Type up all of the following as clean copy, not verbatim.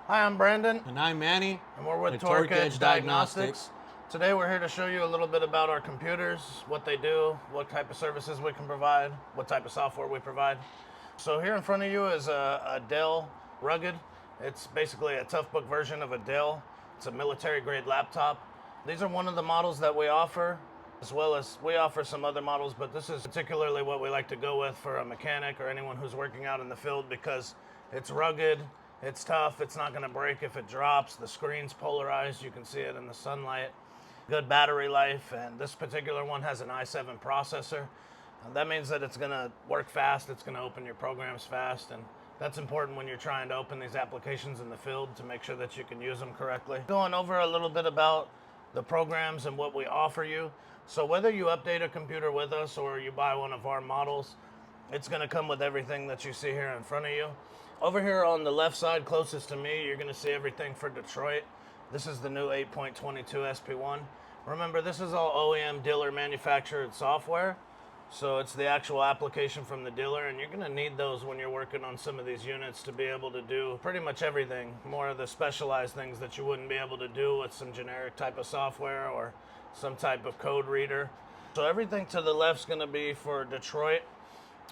Hi, I'm Brandon, And I'm Manny. and we're with at Torque Edge Diagnostics. Today we're here to show you a little bit about our computers, what they do, what type of services we can provide, what type of software we provide. So here in front of you is a Dell Rugged. It's basically a tough book version of a Dell. It's a military grade laptop. These are one of the models that we offer, as well as we offer some other models, but this is particularly what we like to go with for a mechanic or anyone who's working out in the field because it's rugged, it's tough, it's not going to break if it drops, the screen's polarized, you can see it in the sunlight. Good battery life, and this particular one has an i7 processor. That means that it's going to work fast, it's going to open your programs fast, and that's important when you're trying to open these applications in the field to make sure that you can use them correctly. Going over a little bit about the programs and what we offer you. So whether you update a computer with us or you buy one of our models, it's going to come with everything that you see here in front of you. Over here on the left side closest to me, you're going to see everything for Detroit. This is the new 8.22 SP1. Remember, this is all OEM dealer manufactured software. So it's the actual application from the dealer, and you're going to need those when you're working on some of these units to be able to do pretty much everything. More of the specialized things that you wouldn't be able to do with some generic type of software or some type of code reader. So everything to the left is going to be for Detroit.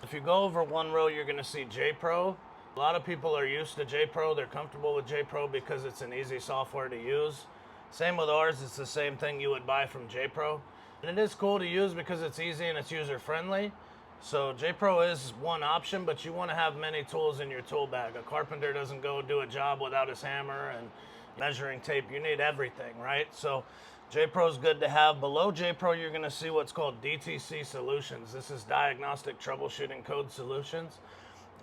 If you go over one row, you're going to see JPro. A lot of people are used to JPro. They're comfortable with JPro because it's an easy software to use. Same with ours. It's the same thing you would buy from JPro. And it is cool to use because it's easy and it's user-friendly. So JPro is one option, but you want to have many tools in your tool bag. A carpenter doesn't go do a job without his hammer and measuring tape. You need everything, right? So JPro is good to have. Below JPro, you're going to see what's called DTC Solutions. This is Diagnostic Troubleshooting Code Solutions.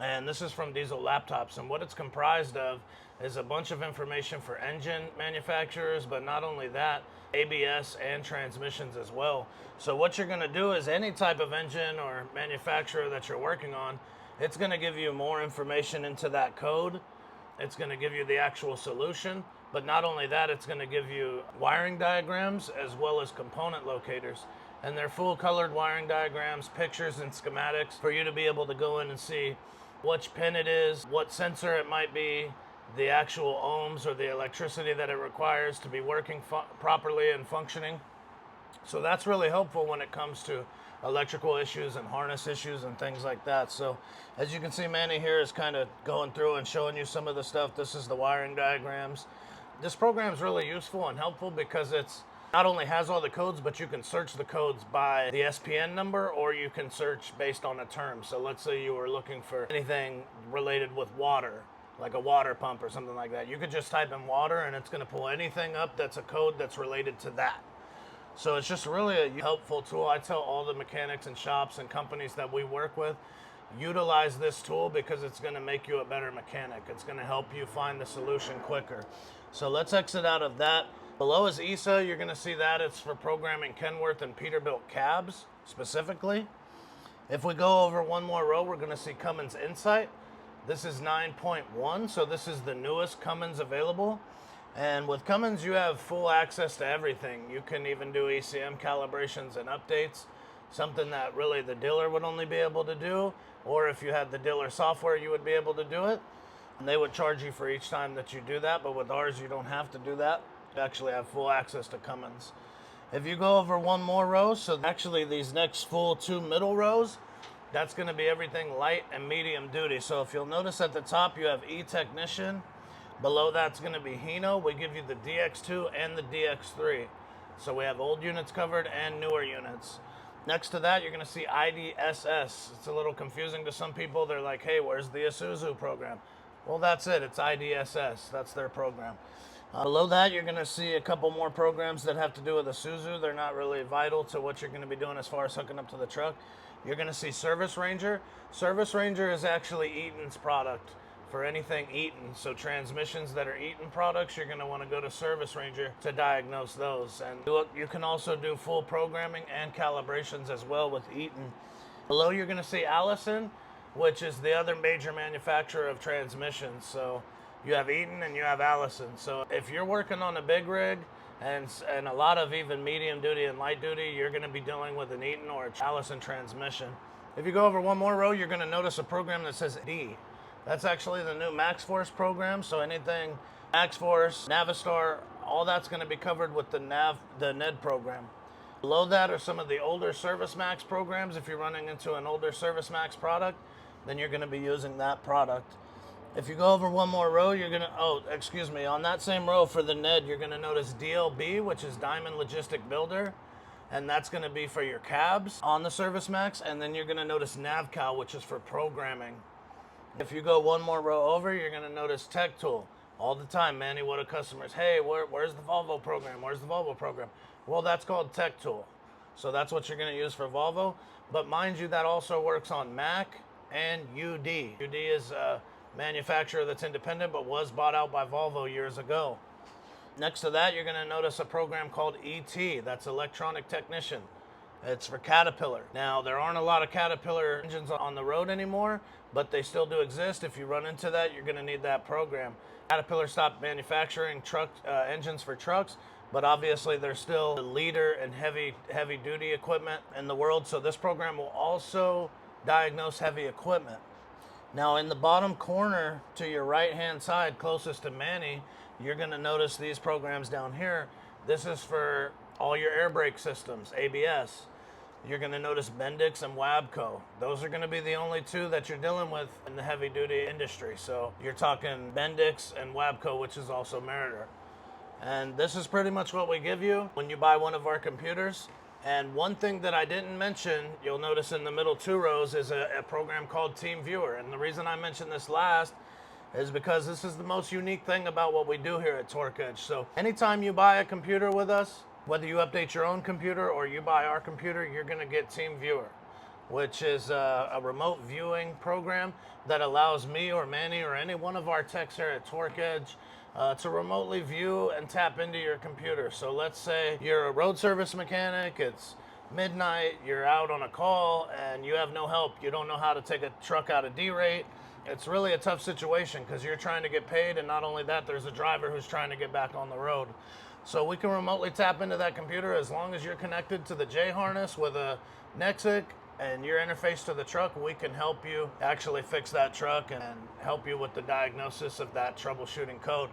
And this is from Diesel Laptops. And what it's comprised of is a bunch of information for engine manufacturers, but not only that, ABS and transmissions as well. So what you're going to do is any type of engine or manufacturer that you're working on, it's going to give you more information into that code. It's going to give you the actual solution. But not only that, it's going to give you wiring diagrams as well as component locators. And they're full colored wiring diagrams, pictures, and schematics for you to be able to go in and see which pin it is, what sensor it might be, the actual ohms or the electricity that it requires to be working properly and functioning. So that's really helpful when it comes to electrical issues and harness issues and things like that. So as you can see, Manny here is kind of going through and showing you some of the stuff. This is the wiring diagrams. This program is really useful and helpful because it's not only has all the codes, but you can search the codes by the SPN number, or you can search based on a term. So let's say you were looking for anything related with water, like a water pump or something like that. You could just type in water and it's going to pull anything up that's a code that's related to that. So it's just really a helpful tool. I tell all the mechanics and shops and companies that we work with, utilize this tool because it's going to make you a better mechanic. It's going to help you find the solution quicker. So let's exit out of that. Below is ESA. You're going to see that it's for programming Kenworth and Peterbilt cabs specifically. If we go over one more row, we're going to see Cummins Insight. This is 9.1, so this is the newest Cummins available. And with Cummins, you have full access to everything. You can even do ECM calibrations and updates, something that really the dealer would only be able to do, or if you had the dealer software, you would be able to do it. And they would charge you for each time that you do that, but with ours, you don't have to do that. You actually have full access to Cummins. If you go over one more row, so actually these next full two middle rows, that's going to be everything light and medium duty. So if you'll notice at the top, you have E-Technician. Below that's going to be Hino. We give you the DX2 and the DX3. So we have old units covered and newer units. Next to that, you're going to see IDSS. It's a little confusing to some people. They're like, hey, where's the Isuzu program? Well, that's it. It's IDSS. That's their program. Below that, you're going to see a couple more programs that have to do with Isuzu. They're not really vital to what you're going to be doing as far as hooking up to the truck. You're going to see Service Ranger. Service Ranger is actually Eaton's product for anything Eaton. So transmissions that are Eaton products, you're going to want to go to Service Ranger to diagnose those. And you can also do full programming and calibrations as well with Eaton. Below, you're going to see Allison, which is the other major manufacturer of transmissions. So you have Eaton and you have Allison. So if you're working on a big rig and a lot of even medium duty and light duty, you're going to be dealing with an Eaton or an Allison transmission. If you go over one more row, you're going to notice a program that says D. That's actually the new MaxForce program. So anything MaxForce, Navistar, all that's going to be covered with the NED program. Below that are some of the older Service Max programs. If you're running into an older Service Max product, then you're going to be using that product. If you go over one more row, you're going to, on that same row for the NED, you're going to notice DLB, which is Diamond Logistic Builder, and that's going to be for your cabs on the Service Max. And then you're going to notice NavCal, which is for programming. If you go one more row over, you're going to notice Tech Tool. All the time, Manny, what do customers, hey, where's the Volvo program? Where's the Volvo program? Well, that's called Tech Tool. So that's what you're going to use for Volvo. But mind you, that also works on Mac and UD. UD is a manufacturer that's independent but was bought out by Volvo years ago. Next to that, you're going to notice a program called ET. That's Electronic Technician. It's for Caterpillar. Now, there aren't a lot of Caterpillar engines on the road anymore, but they still do exist. If you run into that, you're going to need that program. Caterpillar stopped manufacturing engines for trucks, but obviously they're still the leader in heavy duty equipment in the world. So this program will also diagnose heavy equipment. Now, in the bottom corner to your right hand side, closest to Manny, you're going to notice these programs down here. This is for all your air brake systems, ABS. You're going to notice Bendix and Wabco. Those are going to be the only two that you're dealing with in the heavy duty industry. So you're talking Bendix and Wabco, which is also Meritor. And this is pretty much what we give you when you buy one of our computers. And one thing that I didn't mention, you'll notice in the middle two rows, is a program called Team Viewer. And the reason I mentioned this last is because this is the most unique thing about what we do here at Torque Edge. So anytime you buy a computer with us, whether you update your own computer or you buy our computer, you're going to get Team Viewer, which is a remote viewing program that allows me or Manny or any one of our techs here at Torque Edge to remotely view and tap into your computer. So let's say you're a road service mechanic, it's midnight, you're out on a call and you have no help. You don't know how to take a truck out of derate. It's really a tough situation because you're trying to get paid, and not only that, there's a driver who's trying to get back on the road. So we can remotely tap into that computer as long as you're connected to the J-harness with a Nexic and you're interfaced to the truck. We can help you actually fix that truck and help you with the diagnosis of that troubleshooting code.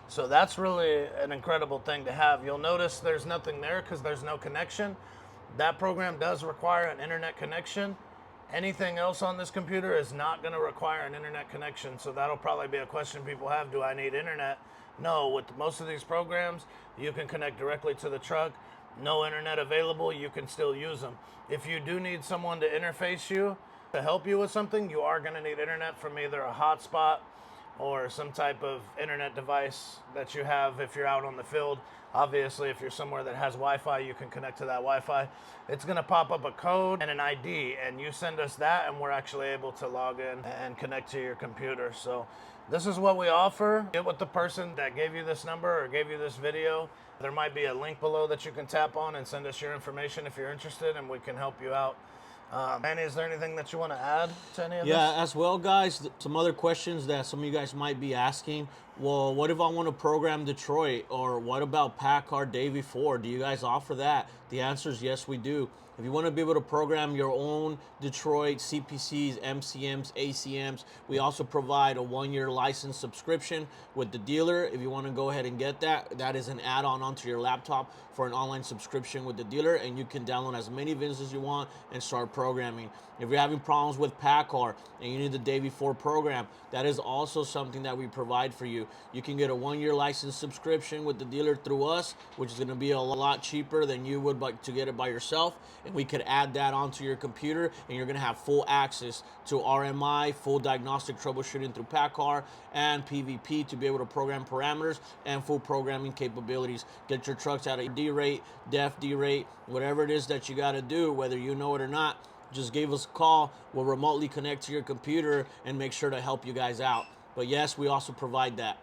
So that's really an incredible thing to have. You'll notice there's nothing there because there's no connection. That program does require an internet connection. Anything else on this computer is not going to require an internet connection. So that'll probably be a question people have. Do I need internet? No, with most of these programs, you can connect directly to the truck. No internet available, you can still use them. If you do need someone to interface you, to help you with something, you are going to need internet from either a hotspot or some type of internet device that you have if you're out on the field. Obviously, if you're somewhere that has Wi-Fi, you can connect to that Wi-Fi. It's going to pop up a code and an ID, and you send us that, and we're actually able to log in and connect to your computer. So this is what we offer. Get with the person that gave you this number or gave you this video. There might be a link below that you can tap on and send us your information if you're interested, and we can help you out. Manny, is there anything that you want to add to any of this? Yeah, as well, guys, some other questions that some of you guys might be asking. Well, what if I want to program Detroit? Or what about Packard Davy 4? Do you guys offer that? The answer is yes, we do. If you want to be able to program your own Detroit CPCs, MCMs, ACMs, we also provide a 1-year license subscription with the dealer. If you want to go ahead and get that, that is an add-on onto your laptop for an online subscription with the dealer, and you can download as many VINs as you want and start programming. If you're having problems with Packard and you need the Davy 4 program, that is also something that we provide for you. You can get a 1-year license subscription with the dealer through us, which is going to be a lot cheaper than you would to get it by yourself. And we could add that onto your computer, and you're going to have full access to RMI, full diagnostic troubleshooting through Packard, and PVP to be able to program parameters and full programming capabilities. Get your trucks out of derate, def derate, whatever it is that you got to do, whether you know it or not. Just give us a call. We'll remotely connect to your computer and make sure to help you guys out. But yes, we also provide that.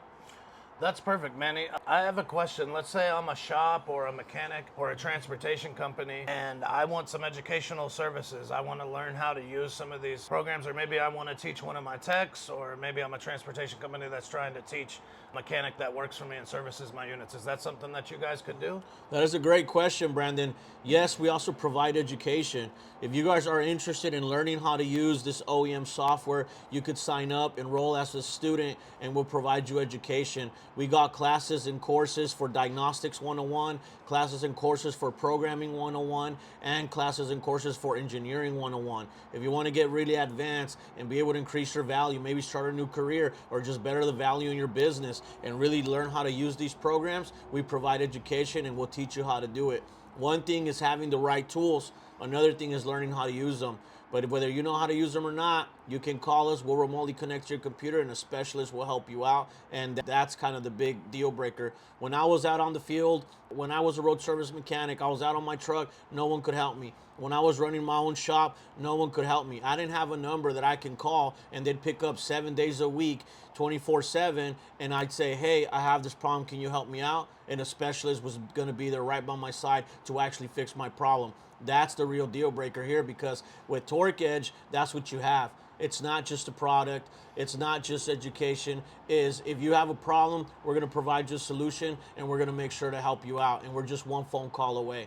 That's perfect, Manny. I have a question. Let's say I'm a shop or a mechanic or a transportation company and I want some educational services. I want to learn how to use some of these programs, or maybe I want to teach one of my techs, or maybe I'm a transportation company that's trying to teach a mechanic that works for me and services my units. Is that something that you guys could do? That is a great question, Brandon. Yes, we also provide education. If you guys are interested in learning how to use this OEM software, you could sign up, enroll as a student, and we'll provide you education. We got classes and courses for Diagnostics 101, classes and courses for Programming 101, and classes and courses for Engineering 101. If you want to get really advanced and be able to increase your value, maybe start a new career or just better the value in your business and really learn how to use these programs, we provide education and we'll teach you how to do it. One thing is having the right tools. Another thing is learning how to use them. But whether you know how to use them or not, you can call us. We'll remotely connect to your computer and a specialist will help you out. And that's kind of the big deal breaker. When I was out on the field, when I was a road service mechanic, I was out on my truck, no one could help me. When I was running my own shop, no one could help me. I didn't have a number that I can call and they'd pick up 7 days a week, 24/7, and I'd say, hey, I have this problem, can you help me out? And a specialist was going to be there right by my side to actually fix my problem. That's the real deal breaker here, because with Torque Edge, that's what you have. It's not just a product. It's not just education. Is if you have a problem, we're going to provide you a solution and we're going to make sure to help you out. And we're just one phone call away.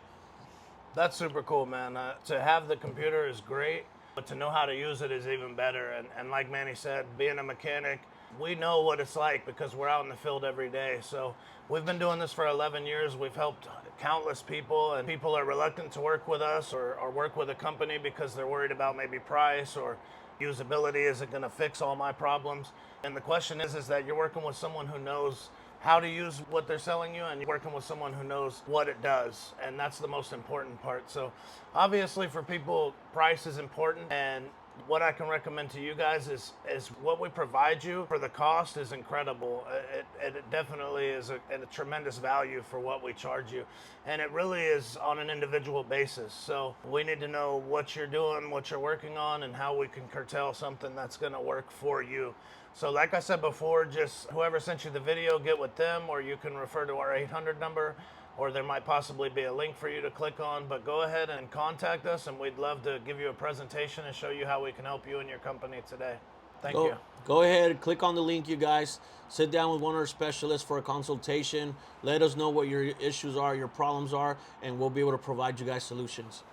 That's super cool, man. To have the computer is great, but to know how to use it is even better. And like Manny said, being a mechanic, we know what it's like because we're out in the field every day. So we've been doing this for 11 years. We've helped countless people, and people are reluctant to work with us or work with a company because they're worried about maybe price or usability. Is it going to fix all my problems? And the question is that you're working with someone who knows how to use what they're selling you, and you're working with someone who knows what it does, and that's the most important part. So obviously for people, price is important, and what I can recommend to you guys is what we provide you for the cost is incredible. It definitely is a tremendous value for what we charge you, and it really is on an individual basis. So we need to know what you're doing, what you're working on, and how we can curtail something that's going to work for you. So like I said before, just whoever sent you the video, get with them, or you can refer to our 800 number, or there might possibly be a link for you to click on. But go ahead and contact us, and we'd love to give you a presentation and show you how we can help you and your company today. Thank you. Go ahead, click on the link, you guys. Sit down with one of our specialists for a consultation. Let us know what your issues are, your problems are, and we'll be able to provide you guys solutions.